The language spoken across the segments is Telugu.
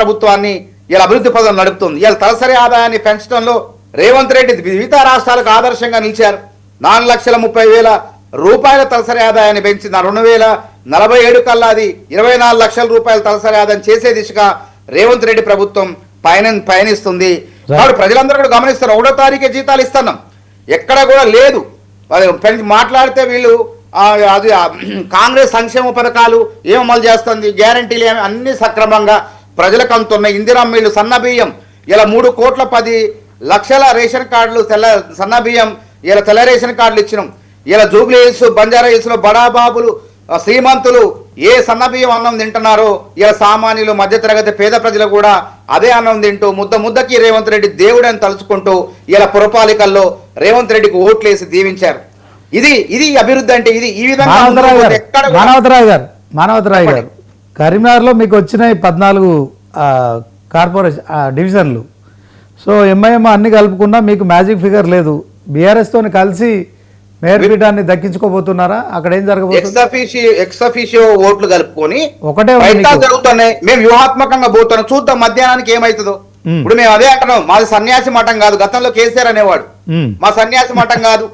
ప్రభుత్వాన్ని ఇలా అభివృద్ధి పదం నడుపుతుంది. ఇలా తలసరి ఆదాయాన్ని పెంచడంలో రేవంత్ రెడ్డి మిగతా రాష్ట్రాలకు ఆదర్శంగా నిలిచారు. 4,30,000 రూపాయల తలసరి ఆదాయాన్ని పెంచింది. 2047 కల్లా అది 24 లక్షల రూపాయల తలసరి ఆదాయం చేసే దిశగా రేవంత్ రెడ్డి ప్రభుత్వం పయనిస్తుంది. కాబట్టి ప్రజలందరూ కూడా గమనిస్తారు. 1వ తారీఖే జీతాలు ఇస్తున్నాం, ఎక్కడ కూడా లేదు. మాట్లాడితే వీళ్ళు అది కాంగ్రెస్ సంక్షేమ పథకాలు ఏం అమలు చేస్తుంది, గ్యారంటీలు ఏమి అన్ని సక్రమంగా ప్రజలకు అందుతున్నాయి. ఇందిరమ్మ ఇళ్ళు, సన్న బియ్యం ఇలా 3,10,00,000 రేషన్ కార్డులు, సన్న బియ్యం ఇలా తెల్ల రేషన్ కార్డులు ఇచ్చినాం. ఇలా జూబ్లీ హిల్స్, బంజారా హిల్స్లో బడాబాబులు, శ్రీమంతులు ఏ సన్న బియ్యం అన్నం తింటున్నారో ఇలా సామాన్యులు, మధ్యతరగతి పేద ప్రజలు కూడా అదే అన్నం తింటూ ముద్దకి రేవంత్ రెడ్డి దేవుడని తలుచుకుంటూ ఇలా పురపాలికల్లో రేవంత్ రెడ్డికి ఓట్లేసి దీవించారు. ఇది అభివృద్ధి అంటే ఇది. ఈ విధంగా మానవతరాయ్ గారు కరీంనగర్లో మీకు వచ్చినాయి 14 కార్పొరేషన్ డివిజన్లు. సో ఎంఐఎం అన్ని కలుపుకున్నా మీకు మ్యాజిక్ ఫిగర్ లేదు. బీఆర్ఎస్ తోని కలిసి మేయర్ పీఠాన్ని దక్కించుకోబోతున్నారా? అక్కడ ఏం జరగబోతుంది? ఎక్స్-అఫీషియో ఓట్లు కలుపుకొని ఒకటే జరుగుతున్నాయి. మేము వ్యూహాత్మకంగా పోతున్నాం, చూద్దాం మధ్యాహ్నానికి ఏమైతుందో. ఇప్పుడు మేము అదే అంటున్నాం, మాది సన్యాసి మఠం కాదు. గతంలో కేసీఆర్ అనేవాడు మా సన్యాసి మఠం కాదు,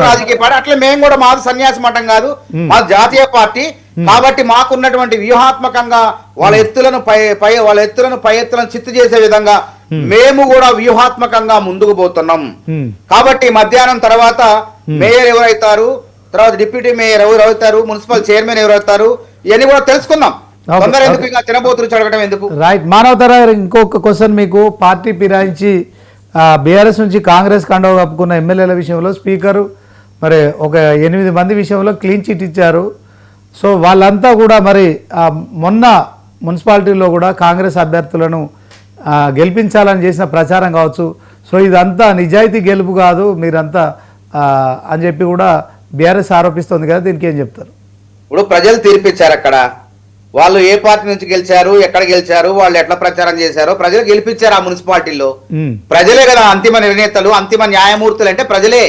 రాజకీయ పార్టీ. అట్లా మేము కూడా మాది సన్యాసి మఠం కాదు, మాది జాతీయ పార్టీ. కాబట్టి మాకున్నటువంటి వ్యూహాత్మకంగా వాళ్ళ ఎత్తులను పై ఎత్తులను చిత్తు చేసే విధంగా మేము కూడా వ్యూహాత్మకంగా ముందుకు పోతున్నాం. కాబట్టి మధ్యాహ్నం తర్వాత మేయర్ ఎవరైతారు, తర్వాత డిప్యూటీ మేయర్ ఎవరైతారు, మున్సిపల్ చైర్మన్ ఎవరైతారు, ఇవన్నీ కూడా తెలుసుకుందాం. తొందర ఎందుకు, ఇంకా తినబోతులు చడగడం ఎందుకు? రైట్. మానవతరా, ఇంకొక క్వశ్చన్ మీకు. పార్టీ ఫిరాయించి బీఆర్ఎస్ నుంచి కాంగ్రెస్ కండవ కప్పుకున్న ఎమ్మెల్యేల విషయంలో స్పీకరు మరి ఒక 8 మంది విషయంలో క్లీన్ చిట్ ఇచ్చారు. సో వాళ్ళంతా కూడా మరి మొన్న మున్సిపాలిటీలో కూడా కాంగ్రెస్ అభ్యర్థులను గెలిపించాలని చేసిన ప్రచారం కావచ్చు. సో ఇదంతా నిజాయితీ గెలుపు కాదు మీరంతా అని చెప్పి కూడా బీఆర్ఎస్ ఆరోపిస్తుంది కదా, దీనికి ఏం చెప్తారు? ఇప్పుడు ప్రజలు తీర్పిచ్చారు. అక్కడ వాళ్ళు ఏ పార్టీ నుంచి గెలిచారు, ఎక్కడ గెలిచారు, వాళ్ళు ఎట్లా ప్రచారం చేశారో ప్రజలు గెలిపించారు. ఆ మున్సిపాలిటీలో ప్రజలే కదా అంతిమ నిర్ణేతలు, అంతిమ న్యాయమూర్తులు అంటే ప్రజలే.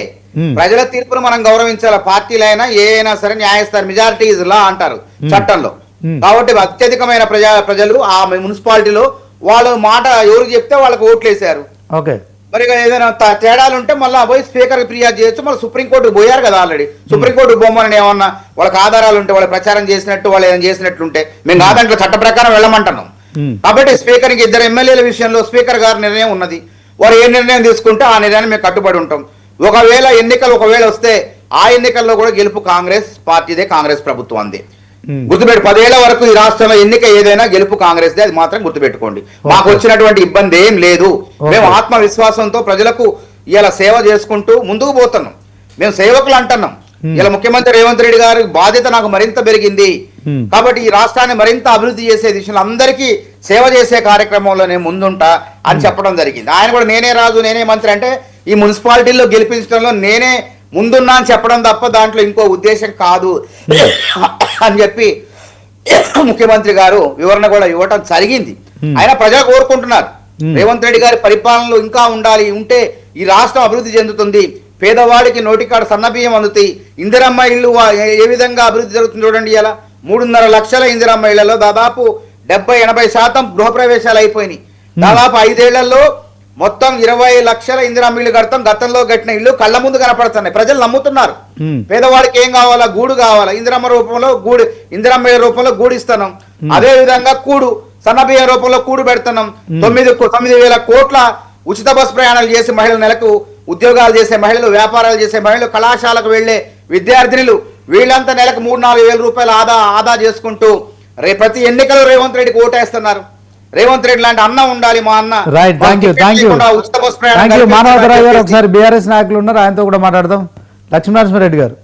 ప్రజల తీర్పును మనం గౌరవించాలి. పార్టీలైనా ఏ అయినా సరే న్యాయస్థానం, మెజారిటీ ఇస్ లా అంటారు చట్టంలో. కాబట్టి అత్యధికమైన ప్రజలు ఆ మున్సిపాలిటీలో వాళ్ళ మాట ఎవరికి చెప్తే వాళ్ళకి ఓట్లు వేశారు. మరి ఏదైనా తేడాలు ఉంటే మళ్ళీ పోయి స్పీకర్ ఫిర్యాదు చేయొచ్చు. మళ్ళీ సుప్రీంకోర్టుకు పోయారు కదా ఆల్రెడీ. సుప్రీంకోర్టు బొమ్మని ఏమన్నా వాళ్ళకి ఆధారాలు ఉంటే, వాళ్ళు ప్రచారం చేసినట్టు, వాళ్ళు ఏదైనా చేసినట్లుంటే మేము కాదంటే చట్ట ప్రకారం వెళ్ళమంటున్నాం. కాబట్టి స్పీకర్కి 2 ఎమ్మెల్యేల విషయంలో స్పీకర్ గారి నిర్ణయం ఉన్నది. వారు ఏ నిర్ణయం తీసుకుంటే ఆ నిర్ణయాన్ని మేము కట్టుబడి ఉంటాం. ఒకవేళ ఎన్నికలు వస్తే ఆ ఎన్నికల్లో కూడా గెలుపు కాంగ్రెస్ పార్టీదే, కాంగ్రెస్ ప్రభుత్వం అంది. గుర్తుపెట్టు, 10 ఏళ్ల వరకు ఈ రాష్ట్రంలో ఎన్నిక ఏదైనా గెలుపు కాంగ్రెస్ దే, అది మాత్రం గుర్తుపెట్టుకోండి. మాకు వచ్చినటువంటి ఇబ్బంది ఏం లేదు. మేము ఆత్మవిశ్వాసంతో ప్రజలకు ఇలా సేవ చేసుకుంటూ ముందుకు పోతున్నాం. మేము సేవకులు అంటున్నాం. ఇలా ముఖ్యమంత్రి రేవంత్ రెడ్డి గారి బాధ్యత నాకు మరింత పెరిగింది. కాబట్టి ఈ రాష్ట్రాన్ని మరింత అభివృద్ధి చేసే దిశలో అందరికీ సేవ చేసే కార్యక్రమంలో నేను ముందుంటా అని చెప్పడం జరిగింది. ఆయన కూడా నేనే రాజు నేనే మంత్రి అంటే ఈ మున్సిపాలిటీల్లో గెలిపించడంలో నేనే ముందున్నా అని చెప్పడం తప్ప దాంట్లో ఇంకో ఉద్దేశం కాదు అని చెప్పి ముఖ్యమంత్రి గారు వివరణ కూడా ఇవ్వటం జరిగింది. ఆయన ప్రజలు కోరుకుంటున్నారు రేవంత్ రెడ్డి గారి పరిపాలనలో ఇంకా ఉంటే ఈ రాష్ట్రం అభివృద్ధి చెందుతుంది. పేదవాడికి నోటికాడ సన్నబియ్యం అందుతాయి. ఇందిరమ్మ ఇళ్ళు ఏ విధంగా అభివృద్ధి జరుగుతుంది చూడండి. ఇలా 3.5 లక్షల ఇందిరమ్మ ఇళ్లలో దాదాపు 70-80% గృహప్రవేశాలు అయిపోయినాయి. దాదాపు 5 ఏళ్లలో మొత్తం 20 లక్షల ఇందిరమ్మ ఇళ్ళు కడతాం. గతంలో కట్టిన ఇల్లు కళ్ళ ముందు కనపడుతున్నాయి. ప్రజలు నమ్ముతున్నారు. పేదవాడికి ఏం కావాలా? గూడు కావాలా? ఇందిరమ్మ రూపంలో ఇందిరమ్మ రూపంలో గూడు ఇస్తున్నాం. అదే విధంగా సన్నబియ్య రూపంలో కూడు పెడుతున్నాం. 9,000 కోట్ల ఉచిత బస్ ప్రయాణాలు చేసే మహిళలు, నెలకు ఉద్యోగాలు చేసే మహిళలు, వ్యాపారాలు చేసే మహిళలు, కళాశాలకు వెళ్లే విద్యార్థినులు, వీళ్ళంతా నెలకు 3-4 వేల రూపాయలు ఆదా చేసుకుంటూ ప్రతి ఎన్నికలు రేవంత్ రెడ్డికి ఓటేస్తున్నారు. రేవంత్ రెడ్డి లాంటి అన్న ఉండాలి మా అన్న. రైట్, థ్యాంక్ యూ మానవతరావు గారు. ఒకసారి బీఆర్ఎస్ నాయకులు ఉన్నారు, ఆయనతో కూడా మాట్లాడదాం. లక్ష్మీనరసింహారెడ్డి గారు.